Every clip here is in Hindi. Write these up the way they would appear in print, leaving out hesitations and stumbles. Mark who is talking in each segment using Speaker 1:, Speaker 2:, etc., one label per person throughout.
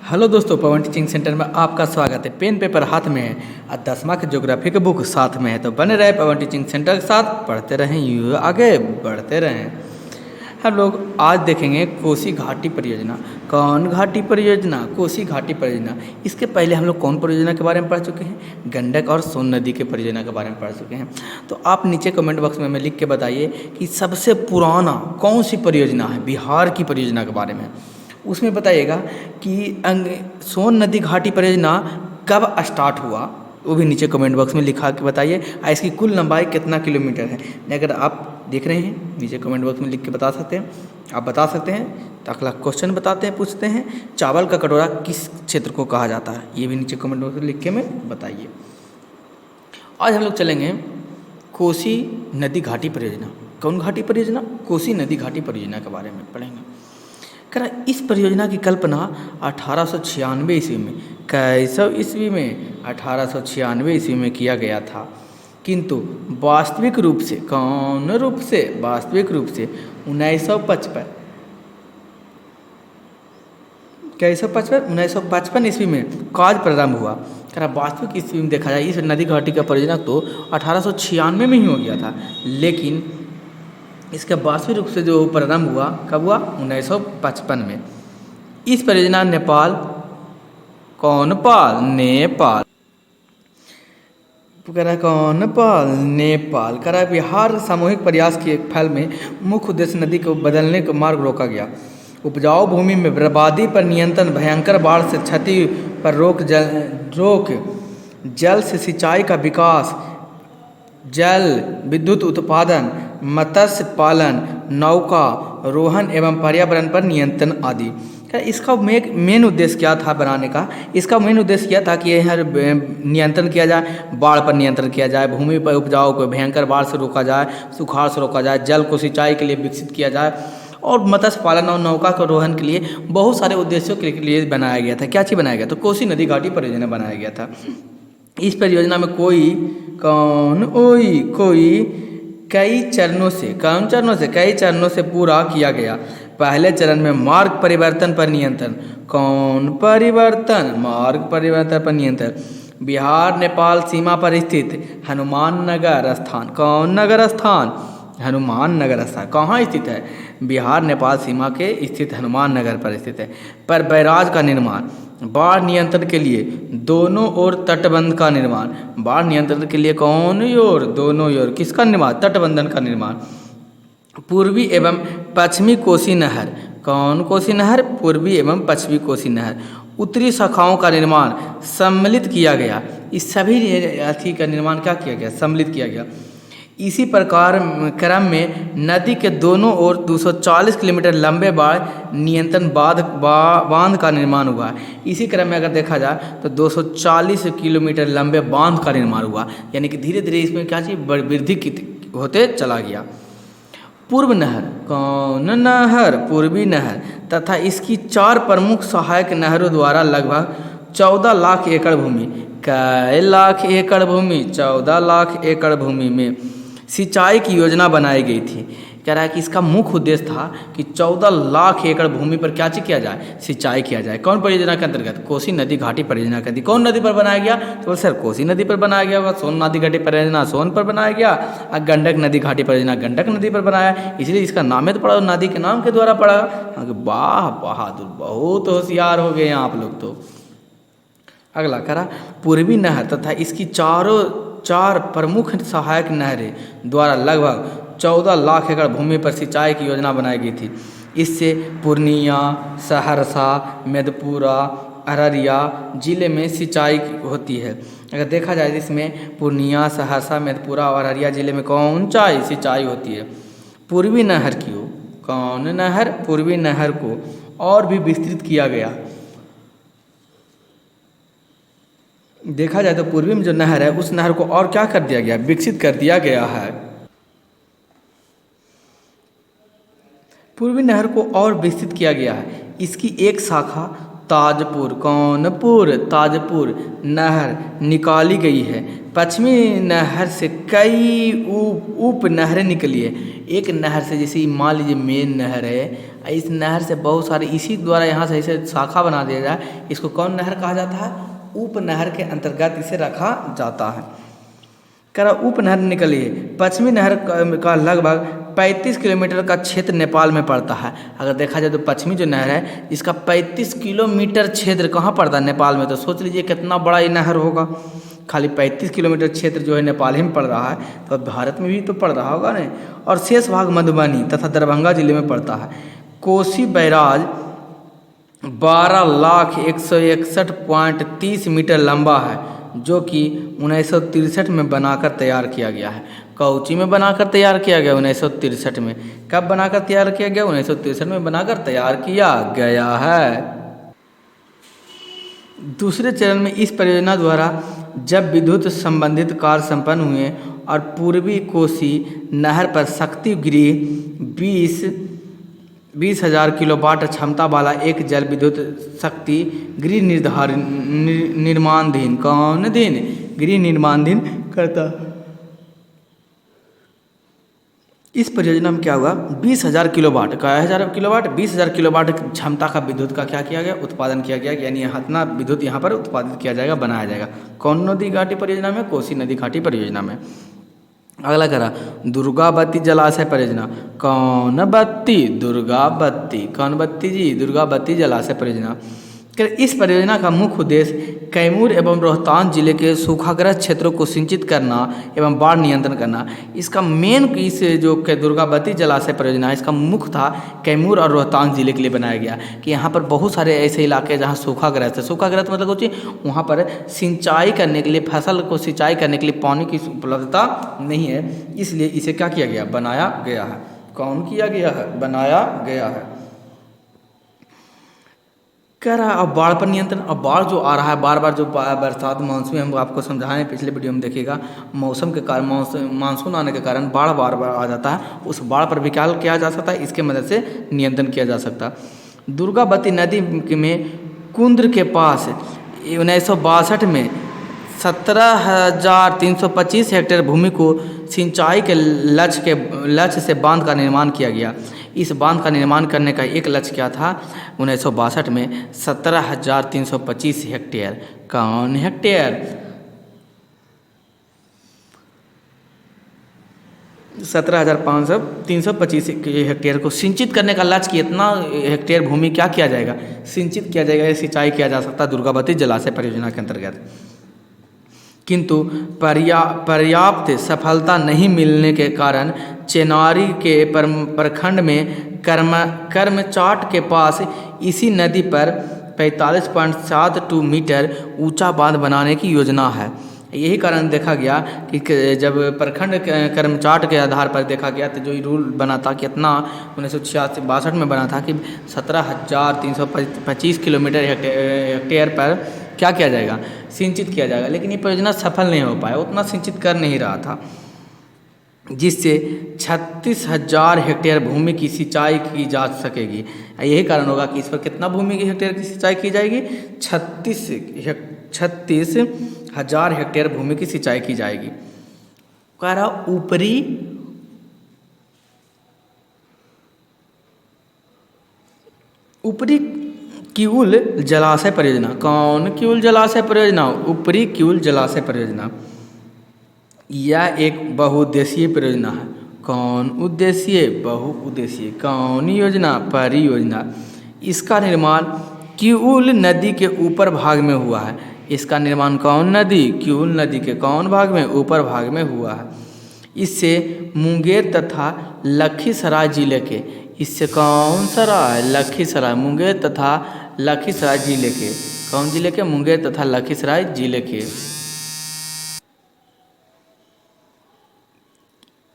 Speaker 1: हेलो दोस्तों, पवन टीचिंग सेंटर में आपका स्वागत है। पेन पेपर हाथ में है और 10वीं की ज्योग्राफी की बुक साथ में है, तो बने रहे पवन टीचिंग सेंटर के साथ, पढ़ते रहें, यूँ आगे बढ़ते रहें। हम लोग आज देखेंगे कोसी घाटी परियोजना। कौन घाटी परियोजना? कोसी घाटी परियोजना। इसके पहले हम लोग कौन परियोजना के बारे में पढ़ चुके हैं? गंडक और सोन नदी के परियोजना के बारे में पढ़ चुके हैं। तो आप नीचे कमेंट बॉक्स में हमें लिख के बताइए कि सबसे पुराना कौन सी परियोजना है बिहार की परियोजना के बारे में। उसमें बताइएगा कि सोन नदी घाटी परियोजना कब स्टार्ट हुआ, वो भी नीचे कमेंट बॉक्स में लिखा के बताइए। और इसकी कुल लंबाई कितना किलोमीटर है? अगर आप देख रहे हैं नीचे कमेंट बॉक्स में लिख के बता सकते हैं। आप बता सकते हैं तो अगला क्वेश्चन बताते हैं, पूछते हैं चावल का कटोरा किस क्षेत्र को कहा जाता है? ये भी नीचे कमेंट बॉक्स में लिख के में बताइए। आज हम लोग चलेंगे कोसी नदी घाटी परियोजना। कौन घाटी परियोजना? कोसी नदी घाटी परियोजना के बारे में पढ़ेंगे। कह रहा इस परियोजना की कल्पना 1896 ईस्वी में, कैसे ईस्वी में? 1896 ईस्वी में किया गया था, किंतु वास्तविक रूप से, कौन रूप से? वास्तविक रूप से 1955 1955 ईस्वी में कार्य प्रारंभ हुआ। कह रहा वास्तविक ईस्वी में देखा जाए इस नदी घाटी का परियोजना तो 1896 में ही हो गया था, लेकिन इसका वास्तविक रूप से जो प्रारंभ हुआ कब हुआ? 1955 में। इस परियोजना नेपाल, कौन पाल? नेपाल। कह रहा कौन पाल? नेपाल। कह रहा बिहार सामूहिक प्रयास के फल में मुख्य उद्देश्य नदी को बदलने का मार्ग रोका गया। उपजाऊ भूमि में बर्बादी पर नियंत्रण, भयंकर बाढ़ से क्षति पर रोक, जल से सिंचाई का विकास, जल विद्युत उत्पादन, मत्स्य पालन, नौका रोहन एवं पर्यावरण पर नियंत्रण आदि। इसका मेन उद्देश्य क्या था बनाने का? इसका मेन उद्देश्य क्या था कि यह नियंत्रण किया जाए, बाढ़ पर नियंत्रण किया जाए, भूमि पर उपजाऊ को भयंकर बाढ़ से रोका जाए, सुखाड़ से रोका जाए, जल को सिंचाई के लिए विकसित किया जाए, और मत्स्य पालन और नौका को रोहन के लिए बहुत सारे उद्देश्यों के लिए बनाया गया था। क्या चीज़ बनाया गया? तो कोसी नदी घाटी परियोजना बनाया गया था। इस परियोजना में कई चरणों से पूरा किया गया। पहले चरण में मार्ग परिवर्तन पर नियंत्रण। कौन परिवर्तन? मार्ग परिवर्तन पर नियंत्रण। बिहार नेपाल सीमा पर स्थित हनुमान नगर स्थान। कौन नगर स्थान? हनुमान नगर स्थान। कहाँ स्थित है? बिहार नेपाल सीमा के स्थित हनुमान नगर पर स्थित है। पर बैराज का निर्माण। बाढ़ नियंत्रण के लिए दोनों ओर तटबंध का निर्माण। बाढ़ नियंत्रण के लिए कौन ओर? दोनों ओर किसका निर्माण? तटबंधन का निर्माण। पूर्वी एवं पश्चिमी कोसी नहर। कौन कोसी नहर? पूर्वी एवं पश्चिमी कोसी नहर। उत्तरी शाखाओं का निर्माण सम्मिलित किया गया। इस सभी अथी का निर्माण क्या किया गया? सम्मिलित किया गया। इसी प्रकार क्रम में नदी के दोनों ओर 240 किलोमीटर लंबे बाढ़ नियंत्रण बांध का निर्माण हुआ। इसी क्रम में अगर देखा जाए तो 240 किलोमीटर लंबे बांध का निर्माण हुआ, यानी कि धीरे धीरे इसमें क्या चीज़ वृद्धि होते चला गया। पूर्व नहर। कौन नहर? पूर्वी नहर तथा इसकी 4 प्रमुख सहायक नहरों द्वारा लगभग 14 लाख एकड़ भूमि। कै लाख एकड़ भूमि? 14 लाख एकड़ भूमि में सिंचाई की योजना बनाई गई थी। कह रहा है कि इसका मुख्य उद्देश्य था कि 14 लाख एकड़ भूमि पर क्या चीज किया जाए? सिंचाई किया जाए। कौन परियोजना के अंतर्गत? कोसी नदी घाटी परियोजना के अंतर्गत। कौन नदी पर बनाया गया? तो सर कोसी नदी पर बनाया गया होगा। सोन नदी घाटी परियोजना सोन पर बनाया गया, और गंडक नदी घाटी परियोजना गंडक नदी पर बनाया, इसलिए इसका नाम है तो पड़ा, नदी के नाम के द्वारा पड़ा। वाह बहादुर, बहुत होशियार हो गए हैं आप लोग तो। अगला करा पूर्वी नहर तथा इसकी 4 प्रमुख सहायक नहरें द्वारा लगभग 14 लाख एकड़ भूमि पर सिंचाई की योजना बनाई गई थी। इससे पूर्णिया, सहरसा, मधेपुरा, अररिया जिले में सिंचाई होती है। अगर देखा जाए इसमें पूर्णिया, सहरसा, मधेपुरा और अररिया जिले में कौन सी सिंचाई होती है? पूर्वी नहर की। कौन नहर? पूर्वी नहर को और भी विस्तृत किया गया। देखा जाए तो पूर्वी में जो नहर है उस नहर को और क्या कर दिया गया? विकसित कर दिया गया है। पूर्वी नहर को और विकसित किया गया है। इसकी एक शाखा ताजपुर, कौनपुर? ताजपुर नहर निकाली गई है। पश्चिमी नहर से कई उप नहरें निकली है। एक नहर से, जैसे मान लीजिए मेन नहर है इस नहर से बहुत सारे इसी द्वारा यहाँ से इसे शाखा बना दिया जाए, इसको कौन नहर कहा जाता है? उपनहर के अंतर्गत इसे रखा जाता है। करा उपनहर निकलिए। पश्चिमी नहर का लगभग 35 किलोमीटर का क्षेत्र नेपाल में पड़ता है। अगर देखा जाए तो पश्चिमी जो नहर है इसका 35 किलोमीटर क्षेत्र कहाँ पड़ता है? नेपाल में। तो सोच लीजिए कितना बड़ा ये नहर होगा। खाली 35 किलोमीटर क्षेत्र जो है नेपाल ही में पड़ रहा है, तो भारत में भी तो पड़ रहा होगा नहीं। और शेष भाग मधुबनी तथा दरभंगा जिले में पड़ता है। कोसी बैराज 12,161.30 मीटर लंबा है, जो कि 1963 में बनाकर तैयार किया गया है। कौची में बनाकर तैयार किया गया? 1963 में। कब बनाकर तैयार किया गया? 1963 में बनाकर तैयार किया गया है। दूसरे चरण में इस परियोजना द्वारा जब विद्युत संबंधित कार्य संपन्न हुए और पूर्वी कोसी नहर पर शक्ति गृह 20,000 किलोवाट क्षमता वाला एक जल विद्युत शक्ति गृह निर्माणाधीन गृह निर्माणाधीन करता। इस परियोजना में क्या हुआ? 20,000 किलोवाट का 20,000 किलोवाट क्षमता का विद्युत का क्या किया गया? उत्पादन किया गया। यानी इतना विद्युत यहाँ पर उत्पादित किया जाएगा, बनाया जाएगा। कौन नदी घाटी परियोजना में? कोसी नदी घाटी परियोजना में। अगला करा दुर्गावती जलाशय परियोजना। कौन बत्ती? दुर्गावती। कौन बत्ती जी? दुर्गावती जलाशय परियोजना। इस परियोजना का मुख्य उद्देश्य कैमूर एवं रोहतास जिले के सूखाग्रस्त क्षेत्रों को सिंचित करना एवं बाढ़ नियंत्रण करना। इसका मेन इस जो दुर्गावती जलाशय परियोजना है, इसका मुख्य था कैमूर और रोहतास जिले के लिए बनाया गया कि यहाँ पर बहुत सारे ऐसे इलाके जहाँ सूखाग्रस्त है। सूखाग्रस्त मतलब कुछ वहाँ पर सिंचाई करने के लिए, फसल को सिंचाई करने के लिए पानी की उपलब्धता नहीं है, इसलिए इसे क्या किया गया? बनाया गया है। कौन किया गया है? बनाया गया है। कह रहा है अब बाढ़ पर नियंत्रण। अब बाढ़ जो आ रहा है बार बार, जो बरसात मानसून हम आपको समझाएं, पिछले वीडियो में देखिएगा, मौसम के कारण मानसून आने के कारण बाढ़ बार बार आ जाता है। उस बाढ़ पर भी क्या किया जा सकता है? इसके मदद से नियंत्रण किया जा सकता है। दुर्गावती नदी में कुंद्र के पास 1962 में 17,325 हेक्टेयर भूमि को सिंचाई के लक्ष्य से बांध का निर्माण किया गया। इस बांध का निर्माण करने का एक लक्ष्य क्या था? 1962 में 17,325 हेक्टेयर। कौन हेक्टेयर? 17,325 हेक्टेयर को सिंचित करने का लक्ष्य। कितना हेक्टेयर भूमि क्या किया जाएगा? सिंचित किया जाएगा, सिंचाई किया जा सकता है दुर्गावती जलाशय परियोजना के अंतर्गत। किंतु पर्याप्त सफलता नहीं मिलने के कारण चेनारी के प्रखंड में कर्मचाट के पास इसी नदी पर 45.72 मीटर ऊंचा बांध बनाने की योजना है। यही कारण देखा गया कि जब प्रखंड कर्मचाट के आधार पर देखा गया तो जो रूल बना था कितना 1962 में बना था कि 17,325 किलोमीटर हेक्टेयर पर क्या किया जाएगा? सिंचित किया जाएगा। लेकिन ये परियोजना सफल नहीं हो पाया, उतना सिंचित कर नहीं रहा था, जिससे 36,000 हेक्टेयर भूमि की सिंचाई की जा सकेगी। यही कारण होगा कि इस पर कितना भूमि की हेक्टेयर की सिंचाई की जाएगी? 36,000 हेक्टेयर भूमि की सिंचाई की जाएगी। कह रहा ऊपरी किउल जलाशय परियोजना। कौन किउल जलाशय परियोजना? ऊपरी किउल जलाशय परियोजना। यह एक बहुउद्देशीय परियोजना है। कौन उद्देशीय? बहुउद्देशीय। कौन योजना? परियोजना। इसका निर्माण किउल नदी के ऊपर भाग में हुआ है। इसका निर्माण कौन नदी? किउल नदी के कौन भाग में? ऊपर भाग में हुआ है। इससे मुंगेर तथा लखीसराय जिले के, इससे कौन सराय? लखीसराय। मुंगेर तथा लखीसराय जिले के, कौन जिले के? मुंगेर तथा लखीसराय जिले के।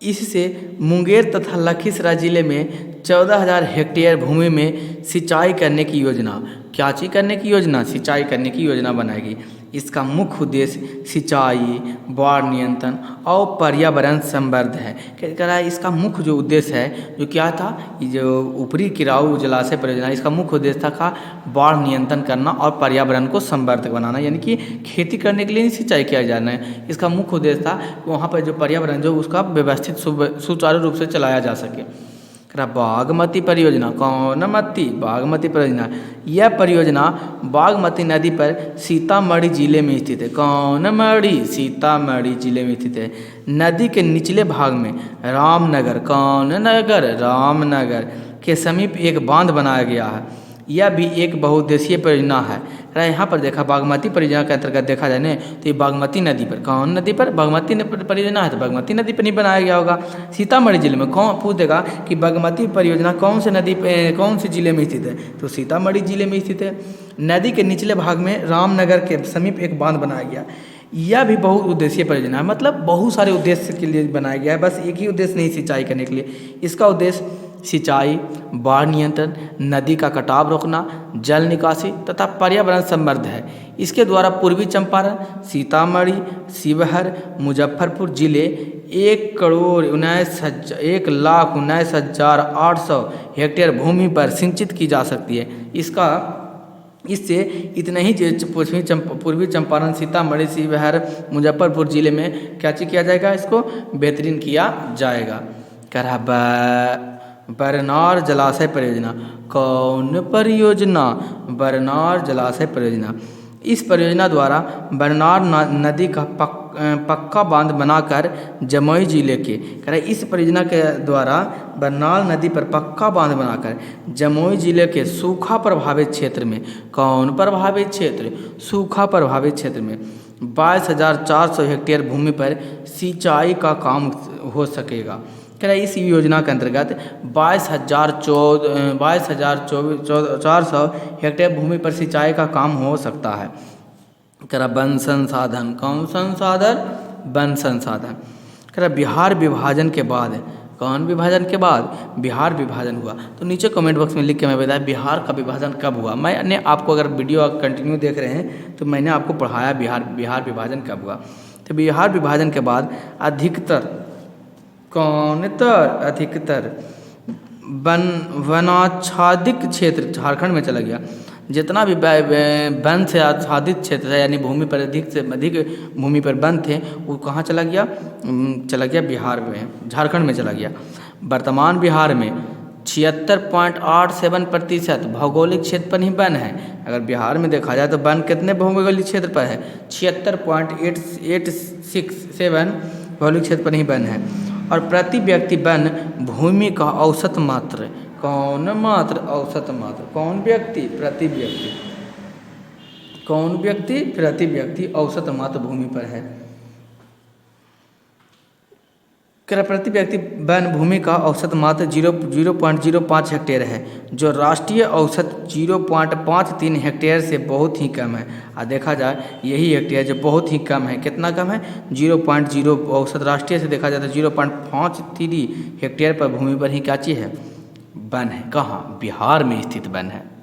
Speaker 1: इससे मुंगेर तथा लखीसराय जिले में 14,000 हेक्टेयर भूमि में सिंचाई करने की योजना, क्या चीज करने की योजना? सिंचाई करने की योजना बनाएगी। इसका मुख्य उद्देश्य सिंचाई, बाढ़ नियंत्रण और पर्यावरण संवर्धन है। कह रहा है इसका मुख्य जो उद्देश्य है जो क्या था? ये जो ऊपरी किराऊ जलाशय परियोजना, इसका मुख्य उद्देश्य था बाढ़ नियंत्रण करना और पर्यावरण को संवर्धक बनाना, यानी कि खेती करने के लिए सिंचाई किया जाना है। इसका मुख्य उद्देश्य था वहाँ पर जो पर्यावरण जो उसका व्यवस्थित सुचारू रूप से चलाया जा सके। बागमती परियोजना, कौनमती बागमती परियोजना, यह परियोजना बागमती नदी पर सीतामढ़ी जिले में स्थित है। कौनमढ़ी सीतामढ़ी जिले में स्थित है। नदी के निचले भाग में रामनगर, कौननगर रामनगर के समीप एक बांध बनाया गया है। यह भी एक बहुउद्देशीय परियोजना है। यहाँ पर देखा बागमती परियोजना के अंतर्गत देखा जाए ना तो ये बागमती नदी पर, कौन नदी पर, बागमती परियोजना है तो बागमती नदी पर नहीं बनाया गया होगा। सीतामढ़ी जिले में कौन पूछ देगा कि बागमती परियोजना कौन से नदी पे, कौन से जिले में स्थित है, तो सीतामढ़ी जिले में स्थित है। नदी के निचले भाग में रामनगर के समीप एक बांध बनाया गया। यह भी बहुउद्देशीय परियोजना है, मतलब बहुत सारे उद्देश्य के लिए बनाया गया है, बस एक ही उद्देश्य नहीं सिंचाई करने के लिए। इसका उद्देश्य सिंचाई, बाढ़ नियंत्रण, नदी का कटाव रोकना, जल निकासी तथा पर्यावरण संवर्धन है। इसके द्वारा पूर्वी चंपारण, सीतामढ़ी, शिवहर, मुजफ्फरपुर जिले 1,19,800 हेक्टेयर भूमि पर सिंचित की जा सकती है। इससे इतने ही पूर्वी चंपारण, सीतामढ़ी, शिवहर, मुजफ्फरपुर जिले में क्या किया जाएगा, इसको बेहतरीन किया जाएगा। बरनार जलाशय परियोजना, कौन परियोजना, बरनार जलाशय परियोजना। इस परियोजना द्वारा बरनार नदी का पक्का बांध बनाकर जमुई जिले के, इस परियोजना के द्वारा बरनार नदी पर पक्का बांध बनाकर जमुई जिले के सूखा प्रभावित क्षेत्र में, कौन प्रभावित क्षेत्र, सूखा प्रभावित क्षेत्र में 22,400 हेक्टेयर भूमि पर सिंचाई का काम हो सकेगा। इस योजना के अंतर्गत 22,400 हेक्टेयर भूमि पर सिंचाई का काम हो सकता है। वन संसाधन, कौन संसाधन, वन संसाधन। बिहार विभाजन के बाद, कौन विभाजन के बाद, बिहार विभाजन हुआ। तो नीचे कमेंट बॉक्स में लिख के मैं बताया बिहार का विभाजन कब हुआ। मैंने आपको, अगर वीडियो कंटिन्यू देख रहे हैं तो मैंने आपको पढ़ाया बिहार विभाजन कब हुआ। तो बिहार विभाजन के बाद अधिकतर वनाच्छादित क्षेत्र झारखंड में चला गया। जितना भी वन से आच्छादित क्षेत्र है, यानी भूमि पर अधिक से अधिक भूमि पर वन थे, वो कहाँ चला गया, बिहार में, झारखंड में चला गया। वर्तमान बिहार में 76.87% भौगोलिक क्षेत्र पर ही वन है। अगर बिहार में देखा जाए तो वन कितने भौगोलिक क्षेत्र पर है, 76.867 भौगोलिक क्षेत्र पर ही वन है। और प्रति व्यक्ति वन भूमि का औसत मात्र, कौन मात्र, औसत मात्र, कौन व्यक्ति, प्रति व्यक्ति, कौन व्यक्ति, प्रति व्यक्ति औसत मात्र भूमि पर है। प्रति व्यक्ति वन भूमि का औसत मात्र 0.05 हेक्टेयर है, जो राष्ट्रीय औसत 0.53 हेक्टेयर से बहुत ही कम है। देखा जाए यही हेक्टेयर जो बहुत ही कम है, कितना कम है, 0.0, औसत राष्ट्रीय से देखा जाए तो 0.53 हेक्टेयर पर भूमि पर ही क्या चीज़ है, वन है। कहाँ, बिहार में स्थित वन है।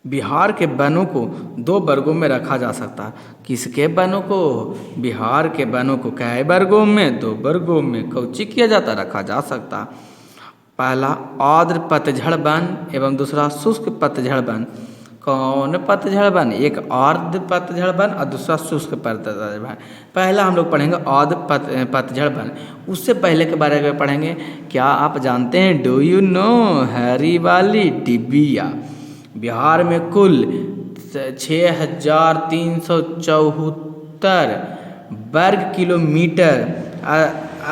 Speaker 1: बिहार के वनों को 2 वर्गों में रखा जा सकता है। किसके वनों को, बिहार के वनों को कै वर्गों में, 2 वर्गों में कौची किया जाता, रखा जा सकता। पहला आर्द्र पतझड़ वन एवं दूसरा शुष्क पतझड़ वन। कौन पतझड़ वन, एक आर्द्र पतझड़ वन और दूसरा शुष्क पतझड़ वन। पहला हम लोग पढ़ेंगे आर्द्र पतझड़ वन। उससे पहले के बारे में पढ़ेंगे, क्या आप जानते हैं, डू यू नो, हरी वाली डिबिया। बिहार में कुल 6,374 वर्ग किलोमीटर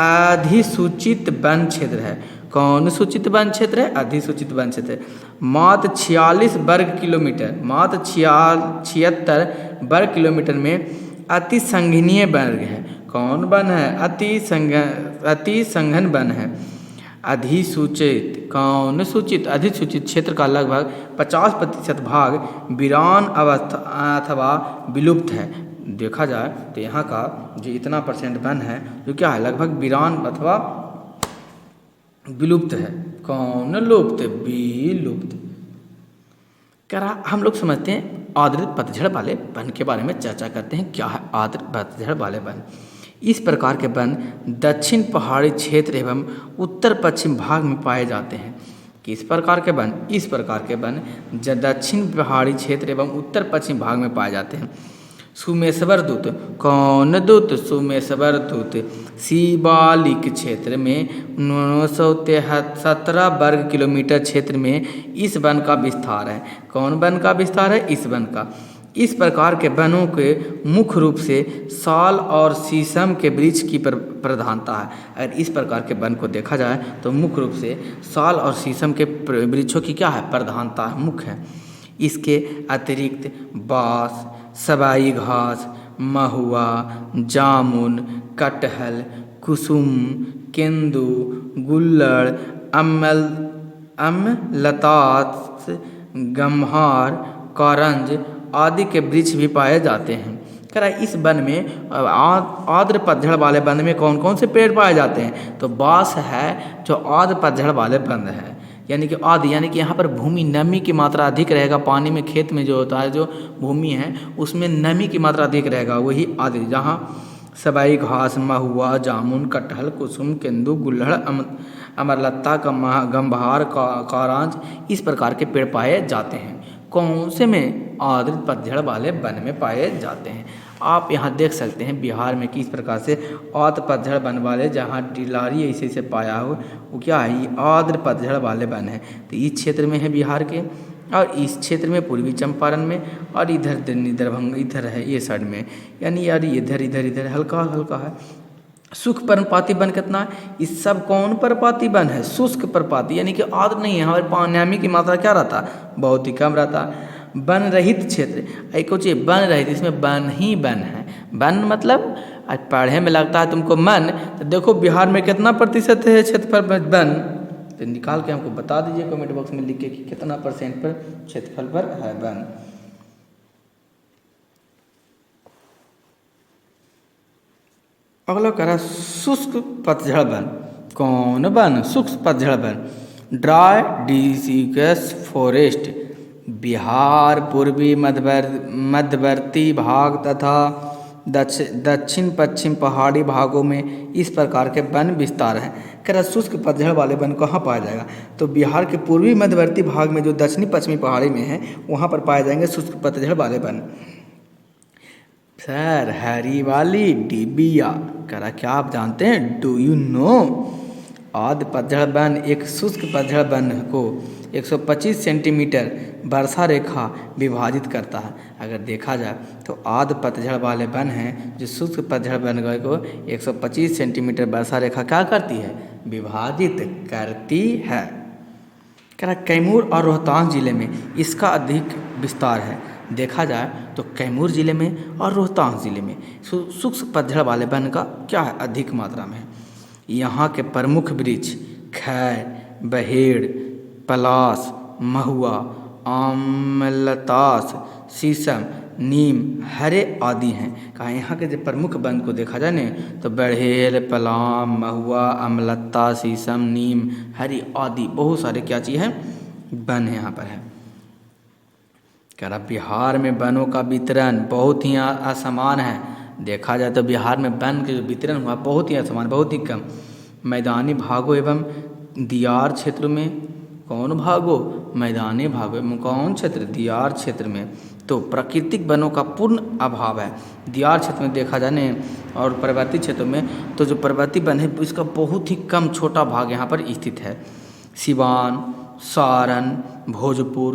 Speaker 1: अधिसूचित वन क्षेत्र है। कौन सूचित वन क्षेत्र है, अधिसूचित वन क्षेत्र है। मात्र 46 वर्ग किलोमीटर, मात्र 76 वर्ग किलोमीटर में अति संघनीय वर्ग है। कौन वन है, अति संघन वन है। अधिसूचित, कौन सूचित, अधिसूचित क्षेत्र का लगभग 50% भाग वीरान अवस्था अथवा विलुप्त है। देखा जाए तो यहाँ का जो इतना % वन है जो क्या है, लगभग वीरान अथवा विलुप्त है। कौन लुप्त, विलुप्त। हम लोग समझते हैं आर्द्र पतझड़ वाले वन के बारे में चर्चा करते हैं। क्या है आर्द्र पतझड़ वाले वन? इस प्रकार के वन दक्षिण पहाड़ी क्षेत्र एवं उत्तर पश्चिम भाग में पाए जाते हैं। किस प्रकार के वन? इस प्रकार के वन दक्षिण पहाड़ी क्षेत्र एवं उत्तर पश्चिम भाग में पाए जाते हैं। सुमेश्वर दूत, कौन दूत? सुमेश्वर दूत। शिवालिक क्षेत्र में 917 वर्ग किलोमीटर क्षेत्र में इस वन का विस्तार है। कौन वन का विस्तार है? इस वन का। इस प्रकार के वनों के मुख्य रूप से साल और शीशम के वृक्ष की प्रधानता है। अगर इस प्रकार के वन को देखा जाए तो मुख्य रूप से साल और शीशम के वृक्षों की क्या है? प्रधानता है, मुख्य है। इसके अतिरिक्त बांस, सबाई घास, महुआ, जामुन, कटहल, कुसुम, केंदू, गुल्लड़, अमलतास, गम्हार, कारंज आदि के वृक्ष भी पाए जाते हैं। कह रहा है इस वन में आर्द्र पतझड़ वाले वन में कौन कौन से पेड़ पाए जाते हैं? तो बांस है जो आर्द्र पतझड़ वाले वन है, यानी कि आदि, यानी कि यहाँ पर भूमि नमी की मात्रा अधिक रहेगा। पानी में खेत में जो होता है, जो भूमि है उसमें नमी की मात्रा अधिक रहेगा, वही आदि। जहाँ सबाई घास, महुआ, जामुन, कटहल, कुसुम, केंदू, गुल्लड़, अमरलता, गंभार, कारांज इस प्रकार के पेड़ पाए जाते हैं। कौन से में? आर्द्र पतझड़ वाले वन में पाए जाते हैं। आप यहाँ देख सकते हैं बिहार में किस प्रकार से आर्द्र पतझड़ वन वाले, जहाँ टिलारी ऐसे पाया हो, वो क्या है? ये आर्द्र पतझड़ वाले वन है। तो इस क्षेत्र में है बिहार के, और इस क्षेत्र में पूर्वी चंपारण में, और इधर दरभंगा इधर है ये साइड में, यानी यार इधर इधर इधर हल्का हल्का है। शुष्क पर्णपाती वन कितना है? इस सब कौन पर्णपाती वन है? शुष्क पर्णपाती, यानी कि आर्द्र नहीं है। हमारे नमी की मात्रा क्या रहता है? बहुत ही कम रहता है। वन रहित क्षेत्र, एक कुछ वन रहित, इसमें वन ही वन है। वन मतलब आज पढ़े में लगता है तुमको मन, तो देखो बिहार में कितना प्रतिशत है क्षेत्रफल में वन, तो निकाल के हमको बता दीजिए कमेंट बॉक्स में लिख के कि कितना परसेंट पर क्षेत्रफल पर है वन। अगला कह रहा शुष्क पतझड़ वन। कौन वन? शुष्क पतझड़ वन। ड्राई डिसिडस फॉरेस्ट बिहार, पूर्वी मध्यवर्ती भाग तथा दक्षिण पश्चिम पहाड़ी भागों में इस प्रकार के वन विस्तार हैं। कह रहा शुष्क पतझड़ वाले वन कहाँ पाया जाएगा? तो बिहार के पूर्वी मध्यवर्ती भाग में जो दक्षिणी पश्चिमी पहाड़ी में है वहाँ पर पाए जाएंगे शुष्क पतझड़ वाले वन। सर हरी वाली डिबिया, कह रहा क्या आप जानते हैं? Do you know? आर्द्र पतझड़ वन एक शुष्क पतझड़ वन को 125 सेंटीमीटर वर्षा रेखा विभाजित करता है। अगर देखा जाए तो आर्द्र पतझड़ वाले वन हैं जो शुष्क पतझड़ वन को 125 सेंटीमीटर वर्षा रेखा क्या करती है? विभाजित करती है। कह रहा कैमूर और रोहतास जिले में इसका अधिक विस्तार है। देखा जाए तो कैमूर जिले में और रोहतास जिले में शुष्क पतझड़ वाले वन का क्या है? अधिक मात्रा में है। यहाँ के प्रमुख वृक्ष खैर, बहेड़, पलास, महुआ, आमलतास, शीशम, नीम, हरे आदि हैं। कहा यहाँ के जो प्रमुख वन को देखा जाए न तो बड़हेल, पलाम, महुआ, अमलता, शीशम, नीम, हरी आदि बहुत सारे क्या चीज़ हैं? वन यहाँ पर है। कह रहा बिहार में वनों का वितरण बहुत ही असमान है। देखा जाए तो बिहार में वन के जो वितरण हुआ बहुत ही असमान, बहुत ही कम। मैदानी भागों एवं दियार क्षेत्र में, कौन भागों? मैदानी भागों में कौन क्षेत्र? दियार क्षेत्र में तो प्राकृतिक वनों का पूर्ण अभाव है। दियार क्षेत्र में देखा जाने और पर्वतीय क्षेत्रों में तो जो पर्वतीय वन है इसका बहुत ही कम छोटा भाग यहाँ पर स्थित है। सिवान, सारण, भोजपुर,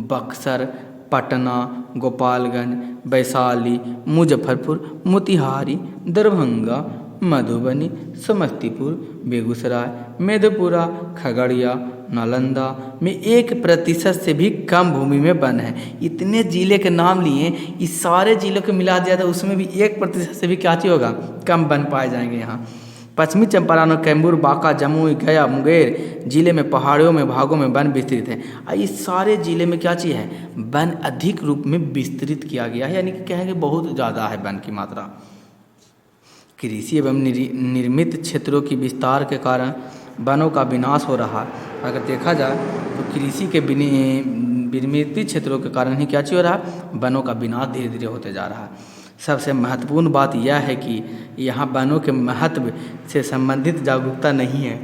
Speaker 1: बक्सर, पटना, गोपालगंज, वैशाली, मुजफ्फरपुर, मोतिहारी, दरभंगा, मधुबनी, समस्तीपुर, बेगूसराय, मेदपुरा, खगड़िया, नालंदा में 1% से भी कम भूमि में वन है। इतने जिले के नाम लिए, इस सारे जिलों को मिला दिया था उसमें भी 1% से भी क्या चीज़ होगा? कम वन पाए जाएंगे यहाँ। पश्चिमी चंपारण, कैमूर, बांका, जमुई, गया, मुंगेर जिले में पहाड़ियों में भागों में वन विस्तृत है। इस सारे जिले में क्या चीज़ है? वन अधिक रूप में विस्तृत किया गया है, यानी कि कहेंगे बहुत ज़्यादा है वन की मात्रा। कृषि एवं निर्मित क्षेत्रों की विस्तार के कारण वनों का विनाश हो रहा है। अगर देखा जाए तो कृषि के निर्मित क्षेत्रों के कारण ही क्या चीज़ हो रहा है? वनों का विनाश धीरे धीरे होते जा रहा है। सबसे महत्वपूर्ण बात यह है कि यहाँ वनों के महत्व से संबंधित जागरूकता नहीं है।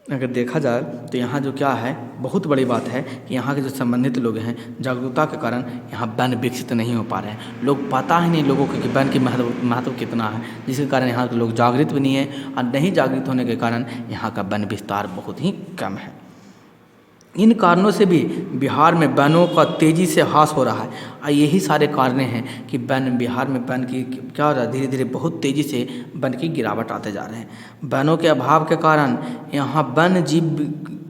Speaker 1: अगर देखा जाए तो यहाँ जो क्या है, बहुत बड़ी बात है कि यहाँ के जो संबंधित लोग हैं, जागरूकता के कारण यहाँ वन विकसित नहीं हो पा रहे हैं। लोग पता ही नहीं लोगों को कि वन की महत्व कितना है, जिसके कारण यहाँ के लोग जागृत भी नहीं है, और नहीं जागृत होने के कारण यहाँ का वन विस्तार बहुत ही कम है। इन कारणों से भी बिहार में वनों का तेज़ी से ह्रास हो रहा है, और यही सारे कारण हैं कि बिहार में वन की क्या हो रहा है, धीरे धीरे बहुत तेज़ी से वन की गिरावट आते जा रहे हैं। वनों के अभाव के कारण यहाँ वन जीव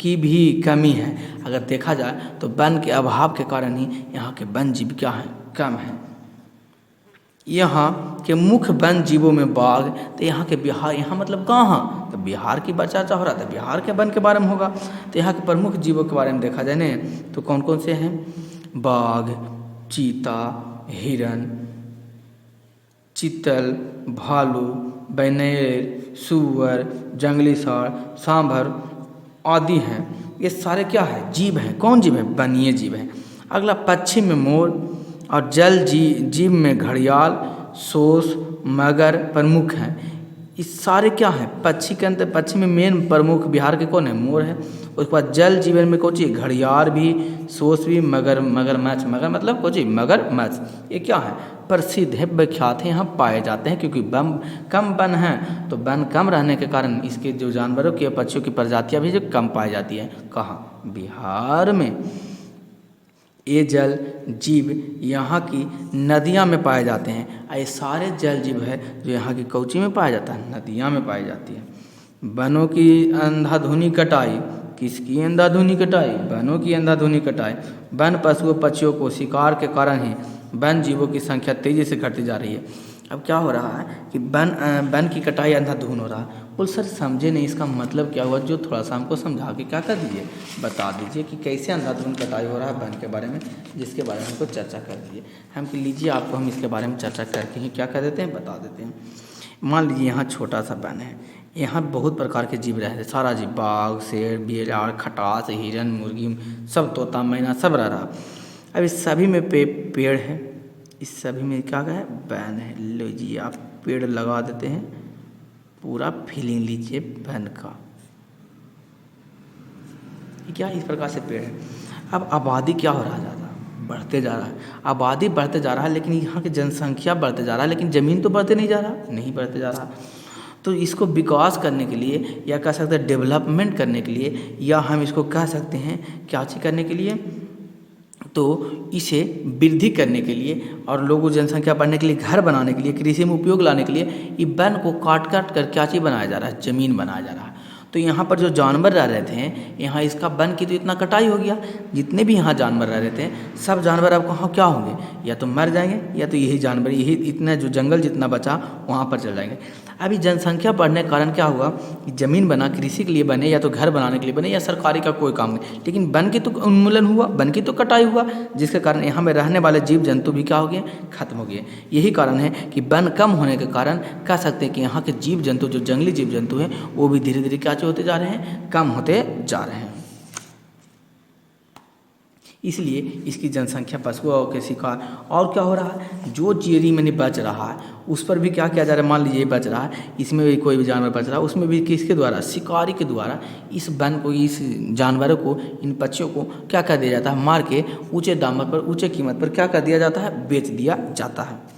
Speaker 1: की भी कमी है। अगर देखा जाए तो वन के अभाव के कारण ही यहाँ के वन जीव क्या हैं, कम हैं। यहाँ के मुख्य वन जीवों में बाघ, तो यहाँ के बिहार, यहाँ मतलब कहाँ, तो बिहार की चर्चा हो रहा था, बिहार के वन के बारे में होगा। तो यहाँ के प्रमुख जीवों के बारे में देखा जाए ना, तो कौन कौन से हैं, बाघ, चीता, हिरन, चीतल, भालू, बनेर, सूअर, जंगली सांड, सांभर आदि हैं। ये सारे क्या है, जीव हैं। कौन जीव है, वन्य जीव हैं। अगला पक्षी में मोर, और जल जीव में घड़ियाल, सोस, मगर प्रमुख हैं। इस सारे क्या हैं, पक्षी के अंदर, पक्षी में मेन प्रमुख बिहार के कौन है, मोर है। उसके बाद जल जीवन में कौन सी, घड़ियाल भी, सोस भी, मगरमच्छ, मगर मतलब कौन सी, मगरमच्छ। ये क्या है, प्रसिद्ध है, विख्यात है, यहाँ पाए जाते हैं। क्योंकि कम वन है, तो वन कम रहने के कारण इसके जो जानवरों की, पक्षियों की प्रजातियाँ भी जो कम पाई जाती है। कहाँ, बिहार में। ये जल जीव यहाँ की नदियाँ में पाए जाते हैं। ये सारे जल जीव है जो यहाँ की कौची में पाया जाता है, नदियाँ में पाई जाती है। वनों की अंधाधुनी कटाई, किसकी अंधाधुनी कटाई, वनों की अंधाधुनी कटाई। वन पशुओं पक्षियों को शिकार के कारण ही वन जीवों की संख्या तेज़ी से घटती जा रही है। अब क्या हो रहा है कि वन की कटाई अंधाधुन हो रहा है। बोल सर समझे नहीं, इसका मतलब क्या हुआ, जो थोड़ा सा हमको समझा के क्या कर दीजिए, बता दीजिए कि कैसे अंधाधुन कटाई हो रहा है वन के बारे में, जिसके बारे में हमको चर्चा कर दीजिए। हम कि लीजिए आपको हम इसके बारे में चर्चा करके ही क्या कर देते हैं, बता देते हैं। मान लीजिए यहाँ छोटा सा वन है, यहाँ बहुत प्रकार के जीव रहते हैं, सारा जीव, बाघ, शेर, बिलाड़, खटास, हिरन, मुर्गी, सब, तोता, मैना, सब रह रहा। अब इस सभी में पेड़ है, इस सभी में क्या है, वन है। लीजिए आप पेड़ लगा देते हैं, पूरा फीलिंग लीजिए वन का, क्या इस प्रकार से पेड़ है। अब आबादी क्या हो रहा है, ज़्यादा बढ़ते जा रहा है, आबादी बढ़ते जा रहा है, लेकिन यहाँ की जनसंख्या बढ़ते जा रहा है, लेकिन ज़मीन तो बढ़ते नहीं जा रहा, नहीं बढ़ते जा रहा। तो इसको विकास करने के लिए, या कह सकते हैं डेवलपमेंट करने के लिए, या हम इसको कह सकते हैं क्या चीज़ करने के लिए, तो इसे वृद्धि करने के लिए और लोगों जनसंख्या बढ़ने के लिए, घर बनाने के लिए, कृषि में उपयोग लाने के लिए ये वन को काट कर क्या चीज़ बनाया जा रहा है, ज़मीन बनाया जा रहा है। तो यहाँ पर जो जानवर रह रहे थे, यहाँ इसका वन की तो इतना कटाई हो गया, जितने भी यहाँ जानवर रह रहे थे सब जानवर अब कहाँ क्या होंगे, या तो मर जाएंगे, या तो यही जानवर, यही इतना जो जंगल जितना बचा वहाँ पर चल जाएंगे। अभी जनसंख्या बढ़ने के कारण क्या हुआ कि ज़मीन बना, कृषि के लिए बने, या तो घर बनाने के लिए बने, या सरकारी का कोई काम नहीं, लेकिन वन की तो उन्मूलन हुआ, वन की तो कटाई हुआ, जिसके कारण यहाँ में रहने वाले जीव जंतु भी क्या हो गए, खत्म हो गए। यही कारण है कि वन कम होने के कारण कह सकते हैं कि यहाँ के जीव जंतु, जो जंगली जीव जंतु हैं, वो भी धीरे धीरे क्या होते जा रहे हैं, कम होते जा रहे हैं। इसलिए इसकी जनसंख्या पशुओं के शिकार, और क्या हो रहा है, जो चीरी में बच रहा है उस पर भी क्या किया जा रहा है, मान लीजिए बच रहा है, इसमें भी कोई भी जानवर बच रहा है, उसमें भी किसके द्वारा, शिकारी के द्वारा इस वन को, इस जानवरों को, इन पक्षियों को क्या कर दिया जाता है, मार के ऊंचे दाम पर, ऊंचे कीमत पर क्या कर दिया जाता है, बेच दिया जाता है।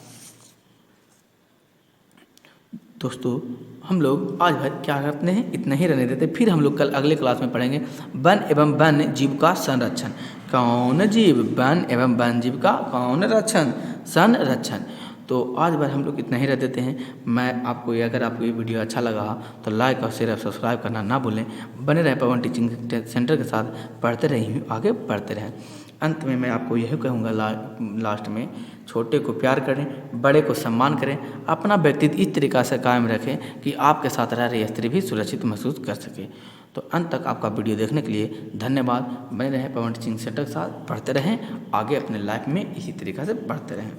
Speaker 1: दोस्तों हम लोग आज भर क्या करते हैं, इतना ही रहने देते, फिर हम लोग कल अगले क्लास में पढ़ेंगे वन एवं वन जीव का संरक्षण। कौन जीव, वन एवं वन जीव का कौन रक्षण, संरक्षण। तो आज बार हम लोग इतना ही रह देते हैं। मैं आपको, अगर आपको ये वीडियो अच्छा लगा तो लाइक और शेयर और सब्सक्राइब करना ना भूलें। बने रहे पवन टीचिंग सेंटर के साथ, पढ़ते रहें, आगे बढ़ते रहें। अंत में मैं आपको यही कहूँगा, लास्ट में, छोटे को प्यार करें, बड़े को सम्मान करें, अपना व्यक्तित्व इस तरीक़ा से कायम रखें कि आपके साथ रह रही स्त्री भी सुरक्षित महसूस कर सके। तो अंत तक आपका वीडियो देखने के लिए धन्यवाद। बने रहें पवन टीचिंग सेंटर के साथ, पढ़ते रहें, आगे अपने लाइफ में इसी तरीक़ा से बढ़ते रहें।